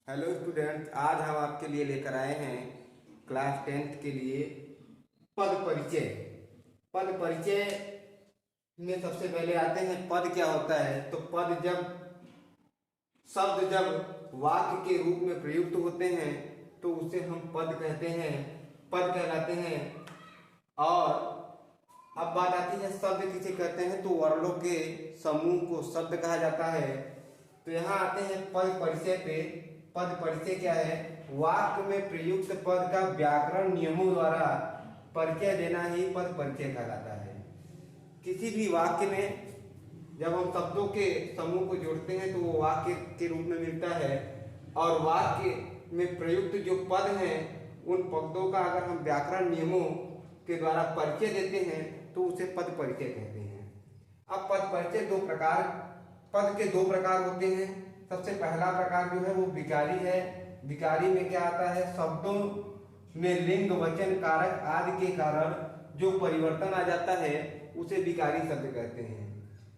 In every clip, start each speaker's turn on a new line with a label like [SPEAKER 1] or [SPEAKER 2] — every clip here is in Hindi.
[SPEAKER 1] हेलो स्टूडेंट, आज हम आपके लिए लेकर आए हैं क्लास 10th के लिए पद परिचय। पद परिचय में सबसे पहले आते हैं पद क्या होता है। तो पद जब वाक्य के रूप में प्रयुक्त होते हैं तो उसे हम पद कहते हैं, पद कहलाते हैं। और अब बात आती है शब्द किसे कहते हैं, तो वर्णों के समूह को शब्द कहा जाता है। तो यहाँ आते हैं पद परिचय पे। पद परिचय क्या है? वाक्य में प्रयुक्त पद का व्याकरण नियमों द्वारा परिचय देना ही पद परिचय कहलाता है। किसी भी वाक्य में जब हम शब्दों के समूह को जोड़ते हैं तो वो वाक्य के रूप में मिलता है। और वाक्य में प्रयुक्त जो पद हैं उन पदों का अगर हम व्याकरण नियमों के द्वारा परिचय देते हैं तो उसे पद परिचय कहते हैं। अब पद के दो प्रकार होते हैं। सबसे पहला प्रकार जो है वो विकारी है। विकारी में क्या आता है? शब्दों में लिंग वचन कारक आदि के कारण जो परिवर्तन आ जाता है उसे विकारी शब्द कहते हैं।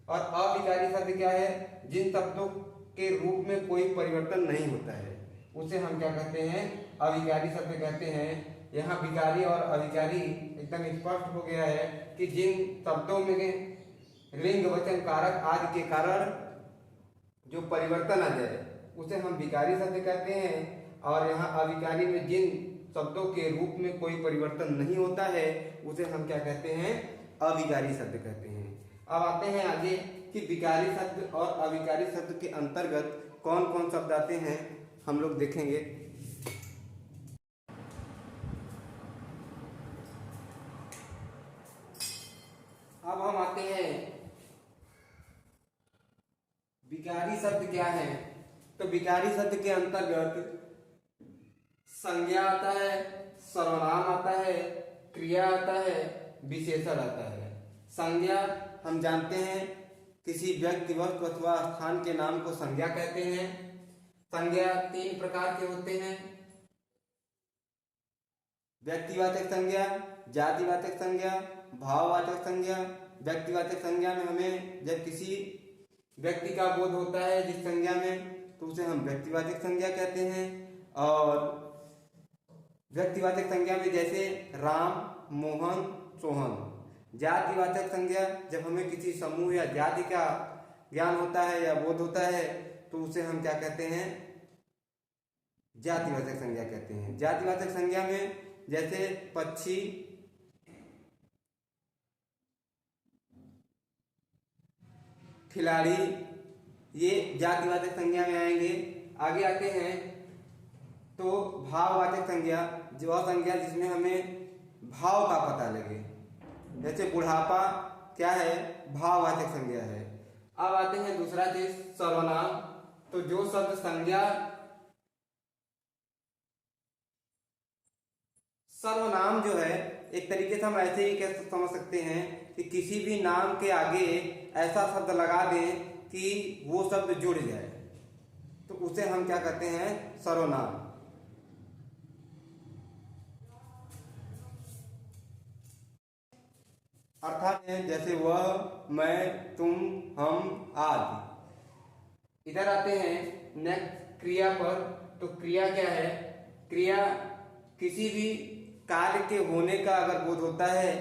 [SPEAKER 1] और अविकारी शब्द क्या है? जिन शब्दों के रूप में कोई परिवर्तन नहीं होता है उसे हम क्या कहते हैं? अविकारी शब्द कहते हैं। यहाँ विकारी और अविकारी एकदम स्पष्ट हो गया है कि जिन शब्दों में लिंग वचन कारक आदि के कारण जो परिवर्तन आ जाए उसे हम विकारी शब्द कहते हैं। और यहाँ अविकारी में जिन शब्दों के रूप में कोई परिवर्तन नहीं होता है उसे हम क्या कहते हैं? अविकारी शब्द कहते हैं। अब आते हैं आगे कि विकारी शब्द और अविकारी शब्द के अंतर्गत कौन कौन शब्द आते हैं हम लोग देखेंगे। अब हम आते हैं विकारी शब्द क्या है। तो विकारी शब्द के अंतर्गत संज्ञा आता है, सर्वनाम आता है, क्रिया आता है, विशेषण आता है। संज्ञा हम जानते हैं किसी व्यक्ति वस्तु अथवा स्थान के नाम को संज्ञा कहते हैं। संज्ञा तीन प्रकार के होते हैं: व्यक्तिवाचक संज्ञा, जातिवाचक संज्ञा, भाववाचक संज्ञा। व्यक्तिवाचक संज्ञा में हमें जब किसी व्यक्ति का बोध होता है जिस संज्ञा में तो उसे हम व्यक्तिवाचक संज्ञा कहते हैं। और व्यक्तिवाचक संज्ञा में जैसे राम, मोहन, सोहन। जातिवाचक संज्ञा जब हमें किसी समूह या जाति का ज्ञान होता है या बोध होता है तो उसे हम क्या कहते हैं? जातिवाचक संज्ञा कहते हैं। जातिवाचक संज्ञा में जैसे पक्षी, खिलाड़ी, ये जातिवाचक संज्ञा में आएंगे। आगे आते हैं तो भाववाचक संज्ञा, जो संज्ञा जिसमें हमें भाव का पता लगे। जैसे बुढ़ापा क्या है? भाववाचक संज्ञा है। अब आते हैं दूसरा चीज सर्वनाम। तो जो शब्द संज्ञा, सर्वनाम जो है एक तरीके से हम ऐसे ही कह समझ सकते हैं कि किसी भी नाम के आगे ऐसा शब्द लगा दें कि वो शब्द जुड़ जाए तो उसे हम क्या कहते हैं? सर्वनाम। अर्थात जैसे वह, मैं, तुम, हम आदि। इधर आते हैं नेक्स्ट क्रिया पर। तो क्रिया क्या है? क्रिया किसी भी कार्य के होने का अगर बोध होता है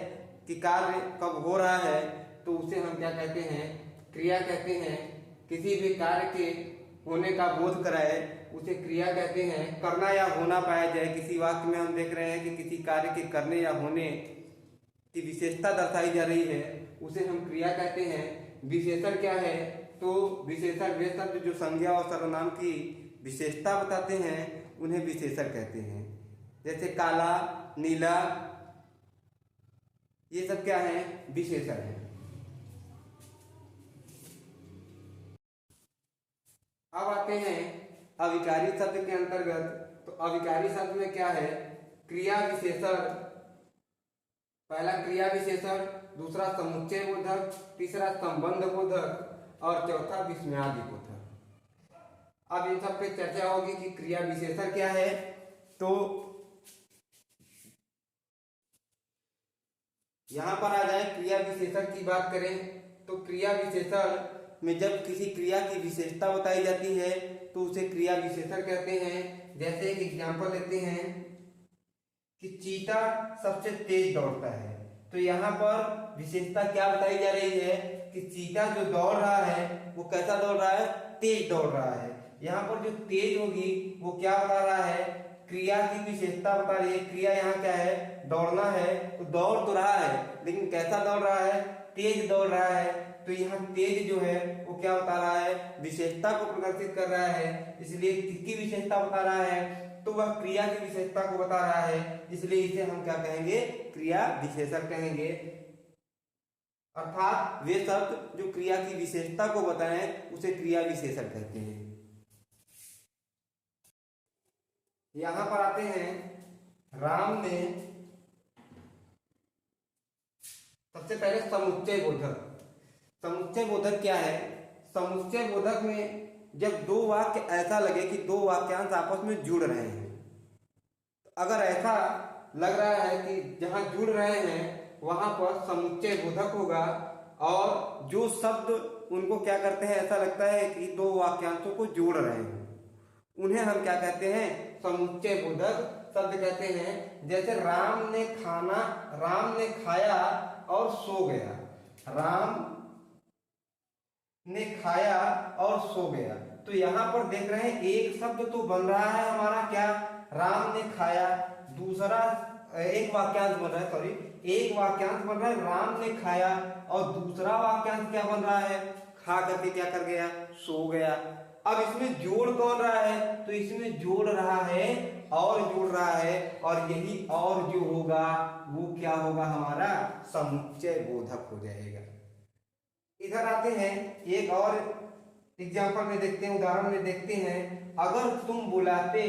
[SPEAKER 1] कि कार्य कब हो रहा है तो उसे हम क्या कहते हैं? क्रिया कहते हैं। किसी भी कार्य के होने का बोध कराए उसे क्रिया कहते हैं। करना या होना पाया जाए, किसी वाक्य में हम देख रहे हैं कि किसी कार्य के करने या होने की विशेषता दर्शाई जा रही है उसे हम क्रिया कहते हैं। विशेषण क्या है? तो विशेषण वे शब्द जो संज्ञा और सर्वनाम की विशेषता बताते हैं उन्हें विशेषण कहते हैं। जैसे काला, नीला, ये सब क्या है? विशेषण है। अब आते हैं अविकारी शब्द के अंतर्गत। तो अविकारी शब्द में क्या है? क्रिया विशेषण। पहला क्रिया विशेषण, दूसरा समुच्चय बोधक, तीसरा संबंध बोधक और चौथा विस्मयादि बोधक। अब इन सब पे चर्चा होगी कि क्रिया विशेषण क्या है। तो यहां पर आ जाए क्रिया विशेषण की बात करें तो क्रिया विशेषण में जब किसी क्रिया की विशेषता बताई जाती है तो उसे क्रिया विशेषण कहते हैं। जैसे एक एग्जांपल लेते हैं कि चीता सबसे तेज दौड़ता है, तो यहाँ पर विशेषता क्या बताई जा रही है कि चीता जो दौड़ रहा है वो कैसा दौड़ रहा है, तेज दौड़ रहा है। यहाँ पर जो तेज होगी वो क्या बता रहा है, क्रिया की विशेषता बता रही है। क्रिया यहाँ क्या है, दौड़ना है, तो दौड़ तो रहा है लेकिन कैसा दौड़ रहा है, तेज दौड़ रहा है। तो यहाँ तेज जो है वो क्या बता रहा है, विशेषता को प्रदर्शित कर रहा है, इसलिए किसकी विशेषता बता रहा है, तो वह क्रिया की विशेषता को बता रहा है, इसलिए इसे हम क्या कहेंगे, क्रिया विशेषण कहेंगे। अर्थात वे शब्द जो क्रिया की विशेषता को बताएं उसे क्रिया विशेषण कहते हैं। यहां पर आते हैं, राम ने सबसे पहले समुच्चय बोधक। समुच्चय बोधक क्या है, समुच्चय बोधक में जब दो वाक्य ऐसा लगे कि दो वाक्यांश आपस में जुड़ रहे हैं, अगर ऐसा लग रहा है कि जहां जुड़ रहे हैं वहां पर समुच्चय बोधक होगा, और जो शब्द उनको क्या करते हैं, ऐसा लगता है कि दो वाक्यांशों को जोड़ रहे हैं, उन्हें हम क्या कहते हैं, समुच्चय बोधक शब्द कहते हैं। जैसे राम ने खाया और सो गया, राम ने खाया और सो गया। तो यहां पर देख रहे हैं एक शब्द तो बन रहा है हमारा क्या, राम ने खाया, दूसरा एक वाक्यांश बन रहा है, सॉरी एक वाक्यांश बन रहा है राम ने खाया, और दूसरा वाक्यांश क्या बन रहा है, खा करके क्या कर गया, सो गया। अब इसमें जोड़ कौन रहा है, तो इसमें जोड़ रहा है और जोड़ रहा है, और यही और जो होगा वो क्या होगा, हमारा समुच्चय बोधक हो जाएगा। इधर आते हैं, एक और एग्जाम्पल में देखते हैं, उदाहरण में देखते हैं। अगर तुम बुलाते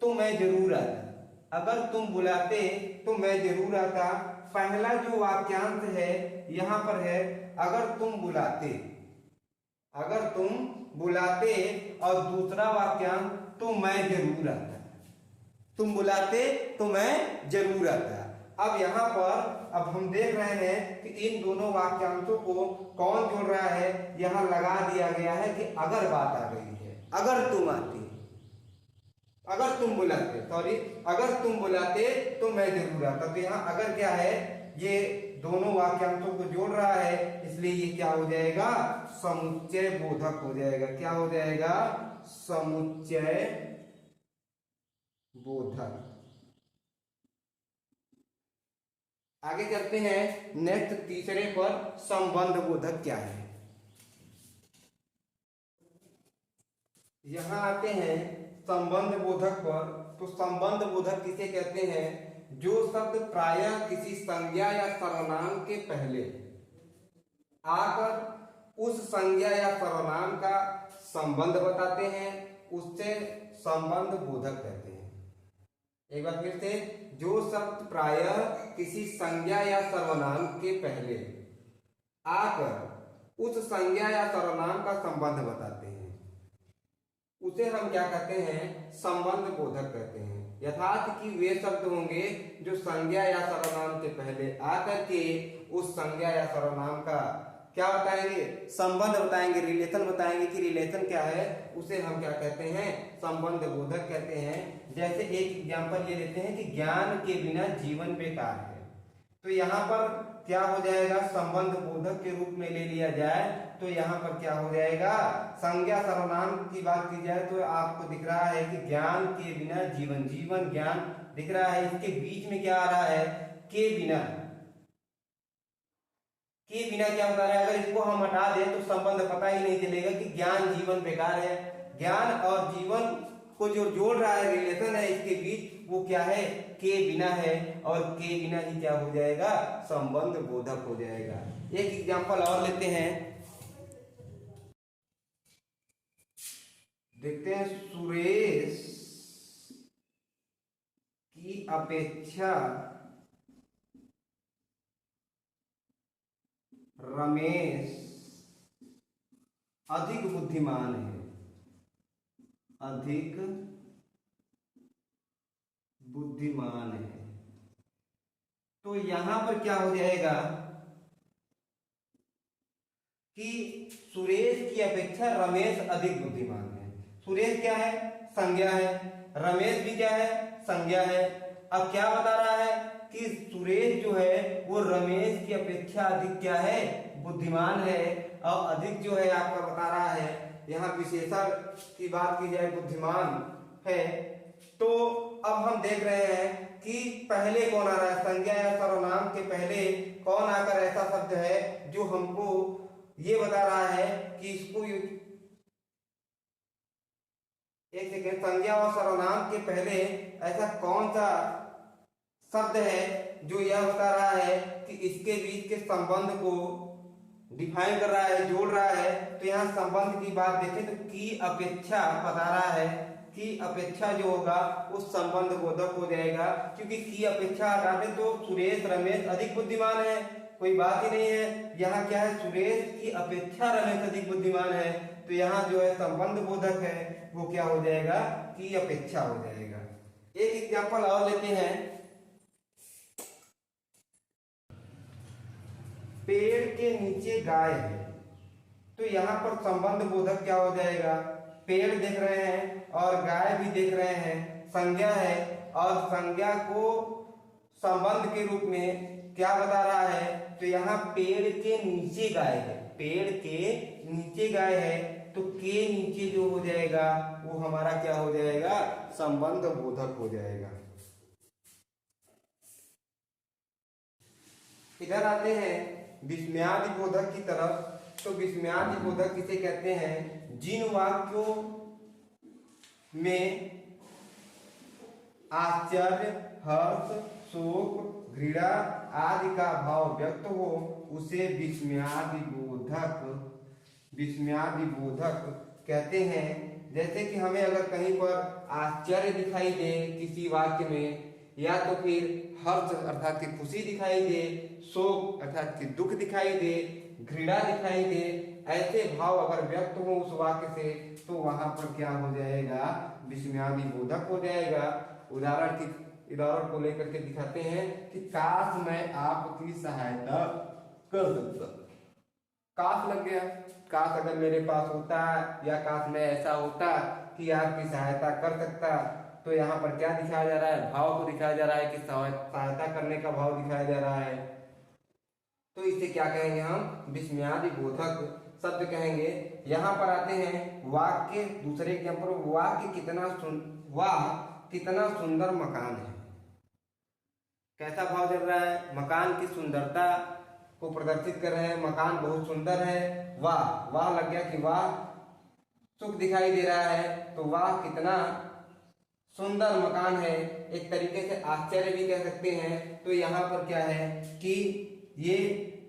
[SPEAKER 1] तो मैं जरूर आता, अगर तुम बुलाते तो मैं जरूर आता। पहला जो वाक्यांश है यहां पर है अगर तुम बुलाते, अगर तुम बुलाते, और दूसरा वाक्यांश तो मैं जरूर आता, तुम बुलाते तो मैं जरूर आता। अब यहाँ पर अब हम देख रहे हैं कि इन दोनों वाक्यांशों को कौन जोड़ रहा है, यहाँ लगा दिया गया है कि अगर बात आ गई है, अगर तुम आते, अगर तुम बुलाते, सॉरी अगर तुम बुलाते तो मैं जरूर आता। तो यहाँ अगर क्या है, ये दोनों वाक्यांशों को जोड़ रहा है, इसलिए ये क्या हो जाएगा, समुच्चय बोधक हो जाएगा। क्या हो जाएगा, समुच्चय बोधक। आगे चलते हैं नेक्स्ट तीसरे पर, संबंध बोधक क्या है। यहां आते हैं संबंध बोधक पर। तो संबंध बोधक किसे कहते हैं, जो शब्द प्रायः किसी संज्ञा या सर्वनाम के पहले आकर उस संज्ञा या सर्वनाम का संबंध बताते हैं, उससे संबंध बोधक कहते हैं। एक बार फिर से, जो शब्द प्रायः किसी संज्ञा या सर्वनाम के पहले आकर उस संज्ञा या सर्वनाम का संबंध बताते हैं, उसे हम क्या कहते हैं, संबंध बोधक कहते हैं। यथार्थ कि वे शब्द होंगे जो संज्ञा या सर्वनाम के पहले आकर के उस संज्ञा या सर्वनाम का क्या बताएंगे, संबंध बताएंगे, रिलेशन बताएंगे कि रिलेशन क्या है, उसे हम क्या कहते हैं, संबंध बोधक कहते हैं। जैसे एक एग्जांपल ये लेते हैं कि ज्ञान के बिना जीवन बेकार है, तो यहाँ पर क्या हो जाएगा, संबंध बोधक के रूप में ले लिया जाए तो यहाँ पर क्या हो जाएगा, संज्ञा सर्वनाम की बात की जाए तो आपको दिख रहा है कि ज्ञान के बिना जीवन, जीवन ज्ञान दिख रहा है, इसके बीच में क्या आ रहा है, के बिना। के बिना क्या बता रहा है, अगर इसको हम हटा दें तो संबंध पता ही नहीं चलेगा कि ज्ञान जीवन बेकार है। ज्ञान और जीवन को जो जोड़ रहा है, रिलेशन है इसके बीच, वो क्या है, के बिना है, और के बिना ही क्या हो जाएगा, संबंध बोधक हो जाएगा। एक एग्जांपल और लेते हैं, देखते हैं। सुरेश की अपेक्षा रमेश अधिक बुद्धिमान है, अधिक बुद्धिमान है। तो यहां पर क्या हो जाएगा, कि सुरेश की अपेक्षा रमेश अधिक बुद्धिमान है। सुरेश क्या है? संज्ञा है। रमेश भी क्या है? संज्ञा है। अब क्या बता रहा है कि सुरेश जो है वो रमेश की अपेक्षा अधिक क्या है? बुद्धिमान है। और अधिक जो है आपका बता रहा है, यहाँ विशेषण की बात की जाए बुद्धिमान है, तो अब हम देख रहे हैं कि पहले कौन आ रहा है? संज्ञा या सर्वनाम के पहले कौन आकर ऐसा शब्द है जो हमको ये बता रहा है कि इसको एक सेकेंड, संज्ञा और सर्वनाम के पहले ऐसा कौन सा शब्द है जो यह बता रहा है कि इसके बीच के संबंध को डिफाइन कर रहा है, जोड़ रहा है। तो यहाँ संबंध की बात देखें तो की अपेक्षा बता रहा है। की अपेक्षा जो होगा उस संबंध बोधक हो जाएगा, क्योंकि की अपेक्षा हटा दे तो सुरेश रमेश अधिक बुद्धिमान है, कोई बात ही नहीं है। यहाँ क्या है? सुरेश की अपेक्षा रमेश अधिक बुद्धिमान है, तो यहाँ जो है संबंध बोधक है वो क्या हो जाएगा? की अपेक्षा हो जाएगा। एक एग्जाम्पल और लेते हैं। पेड़ के नीचे गाय है, तो यहाँ पर संबंध बोधक क्या हो जाएगा? पेड़ देख रहे हैं और गाय भी देख रहे हैं, संज्ञा है, और संज्ञा को संबंध के रूप में क्या बता रहा है? तो यहाँ पेड़ के नीचे गाय है, पेड़ के नीचे गाय है, तो के नीचे जो हो जाएगा वो हमारा क्या हो जाएगा? संबंध बोधक हो जाएगा। इधर आते हैं विस्मयादि बोधक की तरफ। तो विस्मयादि बोधक किसे कहते हैं? जिन वाक्यों में आश्चर्य, हर्ष, शोक, घृणा आदि का भाव व्यक्त हो उसे विस्मयादि बोधक कहते हैं। जैसे कि हमें अगर कहीं पर आश्चर्य दिखाई दे किसी वाक्य में, या तो फिर हर्ष अर्थात की खुशी दिखाई दे, शोक अर्थात की दुख दिखाई दे, घृणा दिखाई दे, ऐसे भाव अगर व्यक्त हो उस वाक्य से, तो वहां पर क्या हो जाएगा? विस्मयादि बोधक हो जाएगा। उदाहरण को लेकर के दिखाते हैं कि काश मैं आपकी सहायता कर सकता। काश लग गया, काश अगर मेरे पास होता, या काश मैं ऐसा होता कि आपकी सहायता कर सकता। तो यहाँ पर क्या दिखाया जा रहा है? भाव को दिखाया जा रहा है कि सहायता करने का भाव दिखाया जा रहा है। तो इसे क्या कहेंगे हम? विस्मयादि बोधक शब्द कहेंगे। यहाँ पर आते हैं वाक्य, दूसरे एग्जाम्पल, वाक्य कितना सुंदर मकान है। कैसा भाव चल रहा है? मकान की सुंदरता को प्रदर्शित कर रहे हैं, मकान बहुत सुंदर है। वाह, वाह लग गया कि वाह, सुख दिखाई दे रहा है, तो वाह कितना सुंदर मकान है। एक तरीके से आश्चर्य भी कह सकते हैं। तो यहाँ पर क्या है कि ये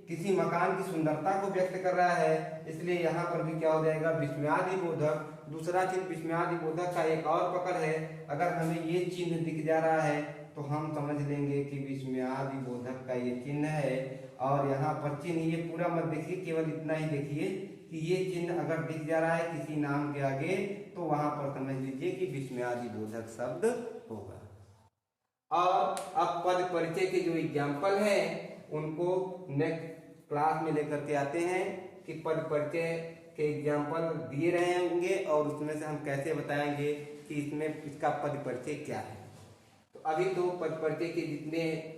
[SPEAKER 1] किसी मकान की सुंदरता को व्यक्त कर रहा है, इसलिए यहाँ पर भी क्या हो जाएगा? विस्मयादि बोधक। दूसरा चीज विस्मयादि बोधक का एक और पकड़ है, अगर हमें ये चिन्ह दिख जा रहा है तो हम समझ लेंगे कि विस्मयादि बोधक का ये चिन्ह है। और यहाँ पर चिन्ह ये पूरा मत देखिए, केवल इतना ही देखिए कि ये चिन्ह अगर दिख जा रहा है किसी नाम के आगे, तो वहां पर समझ लीजिए कि विस्मयादि बोधक शब्द होगा। और अब पद परिचय के जो एग्जाम्पल है उनको नेक्स्ट क्लास में लेकर के आते हैं कि पद परिचय के एग्जाम्पल दिए रहे होंगे और उसमें से हम कैसे बताएंगे कि इसमें इसका पद परिचय क्या है। तो अभी तो पद परिचय के जितने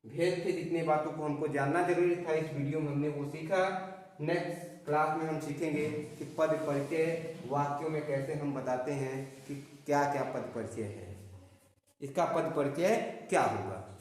[SPEAKER 1] भेद थे, जितने बातों को हमको जानना जरूरी था, इस वीडियो में हमने वो सीखा। नेक्स्ट क्लास में हम सीखेंगे कि पद परिचय वाक्यों में कैसे हम बताते हैं कि क्या क्या पद परिचय है, इसका पद परिचय क्या होगा।